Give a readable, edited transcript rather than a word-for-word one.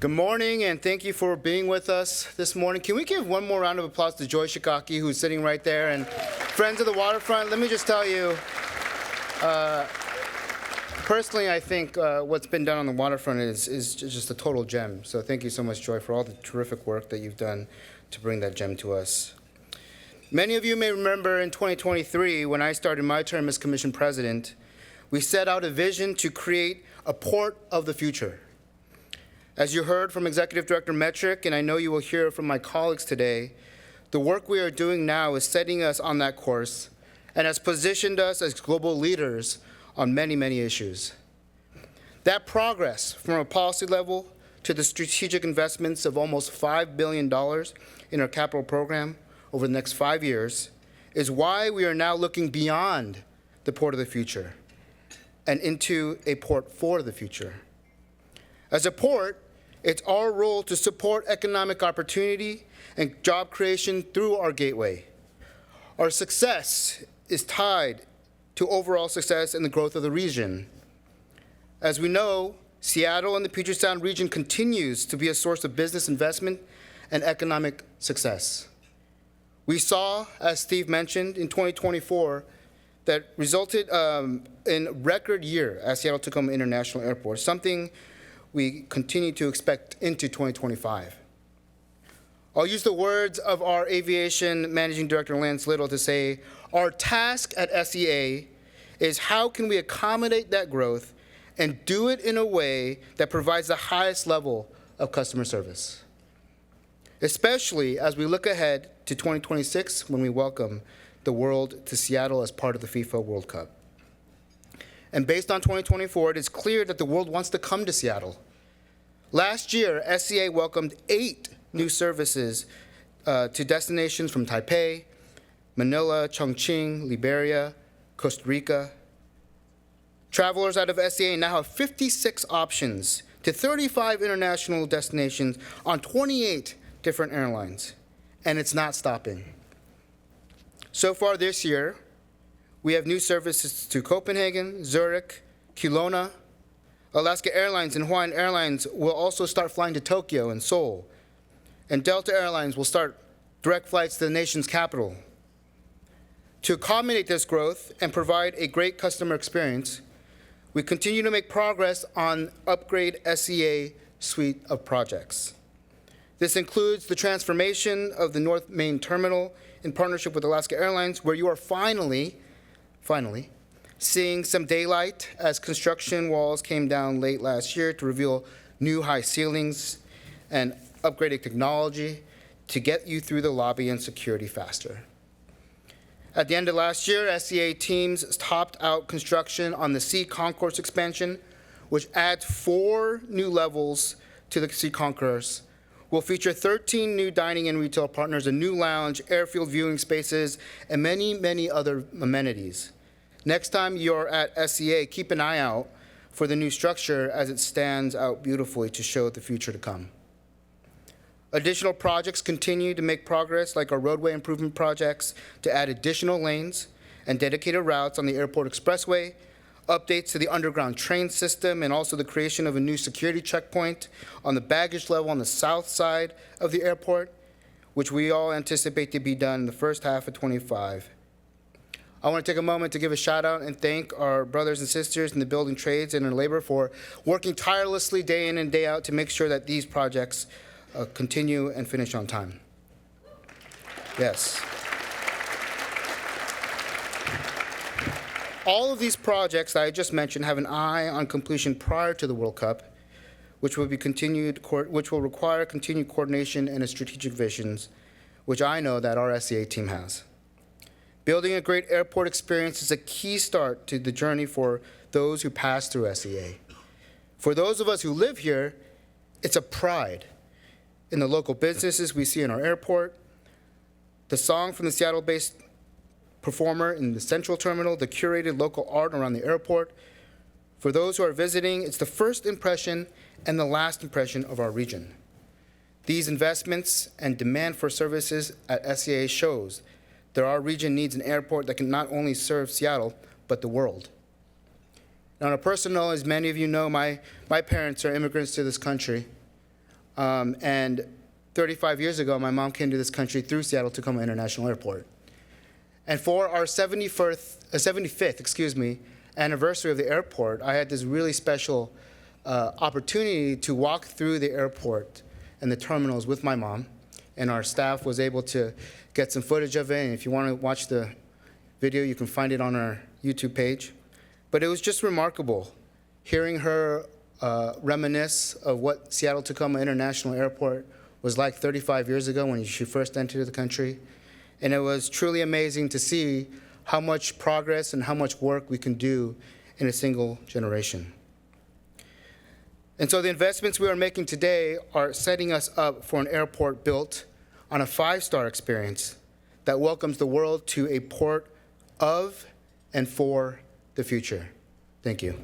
Good morning, and thank you for being with us this morning. Can we give one more round of applause to Joy Shikaki, who's sitting right there, and friends of the waterfront? Let me just tell you, personally, I think what's been done on the waterfront is just a total gem. So thank you so much, Joy, for all the terrific work that you've done to bring that gem to us. Many of you may remember in 2023, when I started my term as Commission President, we set out a vision to create a port of the future. As you heard from Executive Director Metrick, and I know you will hear from my colleagues today, the work we are doing now is setting us on that course and has positioned us as global leaders on many, many issues. That progress from a policy level to the strategic investments of almost $5 billion in our capital program over the next 5 years is why we are now looking beyond the port of the future and into a port for the future. As a port, it's our role to support economic opportunity and job creation through our gateway. Our success is tied to overall success and the growth of the region. As we know, Seattle and the Puget Sound region continues to be a source of business investment and economic success. We saw, as Steve mentioned, in 2024, that resulted in a record year at Seattle Tacoma International Airport, something we continue to expect into 2025. I'll use the words of our Aviation Managing Director, Lance Little, to say, our task at SEA is how can we accommodate that growth and do it in a way that provides the highest level of customer service, especially as we look ahead to 2026 when we welcome the world to Seattle as part of the FIFA World Cup. And based on 2024, it is clear that the world wants to come to Seattle. Last year, SEA welcomed 8 new services to destinations from Taipei, Manila, Chongqing, Liberia, Costa Rica. Travelers out of SEA now have 56 options to 35 international destinations on 28 different airlines, and it's not stopping. So far this year, we have new services to Copenhagen, Zurich, Kelowna. Alaska Airlines and Hawaiian Airlines will also start flying to Tokyo and Seoul. And Delta Airlines will start direct flights to the nation's capital. To accommodate this growth and provide a great customer experience, we continue to make progress on Upgrade SEA suite of projects. This includes the transformation of the North Main Terminal in partnership with Alaska Airlines, where you are finally seeing some daylight as construction walls came down late last year to reveal new high ceilings and upgraded technology to get you through the lobby and security faster. At the end of last year, SEA teams topped out construction on the Sea Concourse expansion, which adds 4 new levels to the Sea Concourse. Will feature 13 new dining and retail partners, a new lounge, airfield viewing spaces, and many, many other amenities. Next time you're at SEA, keep an eye out for the new structure as it stands out beautifully to show the future to come. Additional projects continue to make progress, like our roadway improvement projects to add additional lanes and dedicated routes on the Airport Expressway, updates to the underground train system, and also the creation of a new security checkpoint on the baggage level on the south side of the airport, which we all anticipate to be done in the first half of 25. I want to take a moment to give a shout out and thank our brothers and sisters in the building trades and in labor for working tirelessly day in and day out to make sure that these projects continue and finish on time. Yes. All of these projects that I just mentioned have an eye on completion prior to the World Cup, which will require continued coordination and a strategic visions, which I know that our SEA team has. Building a great airport experience is a key start to the journey for those who pass through SEA. For those of us who live here, it's a pride in the local businesses we see in our airport, the song from the Seattle-based performer in the Central Terminal, the curated local art around the airport. For those who are visiting, it's the first impression and the last impression of our region. These investments and demand for services at SEA shows that our region needs an airport that can not only serve Seattle, but the world. And on a personal note, as many of you know, my parents are immigrants to this country. And 35 years ago, my mom came to this country through Seattle-Tacoma International Airport. And for our 75th anniversary of the airport, I had this really special opportunity to walk through the airport and the terminals with my mom. And our staff was able to get some footage of it. And if you want to watch the video, you can find it on our YouTube page. But it was just remarkable hearing her reminisce of what Seattle-Tacoma International Airport was like 35 years ago when she first entered the country. And it was truly amazing to see how much progress and how much work we can do in a single generation. And so the investments we are making today are setting us up for an airport built on a 5-star experience that welcomes the world to a port of and for the future. Thank you.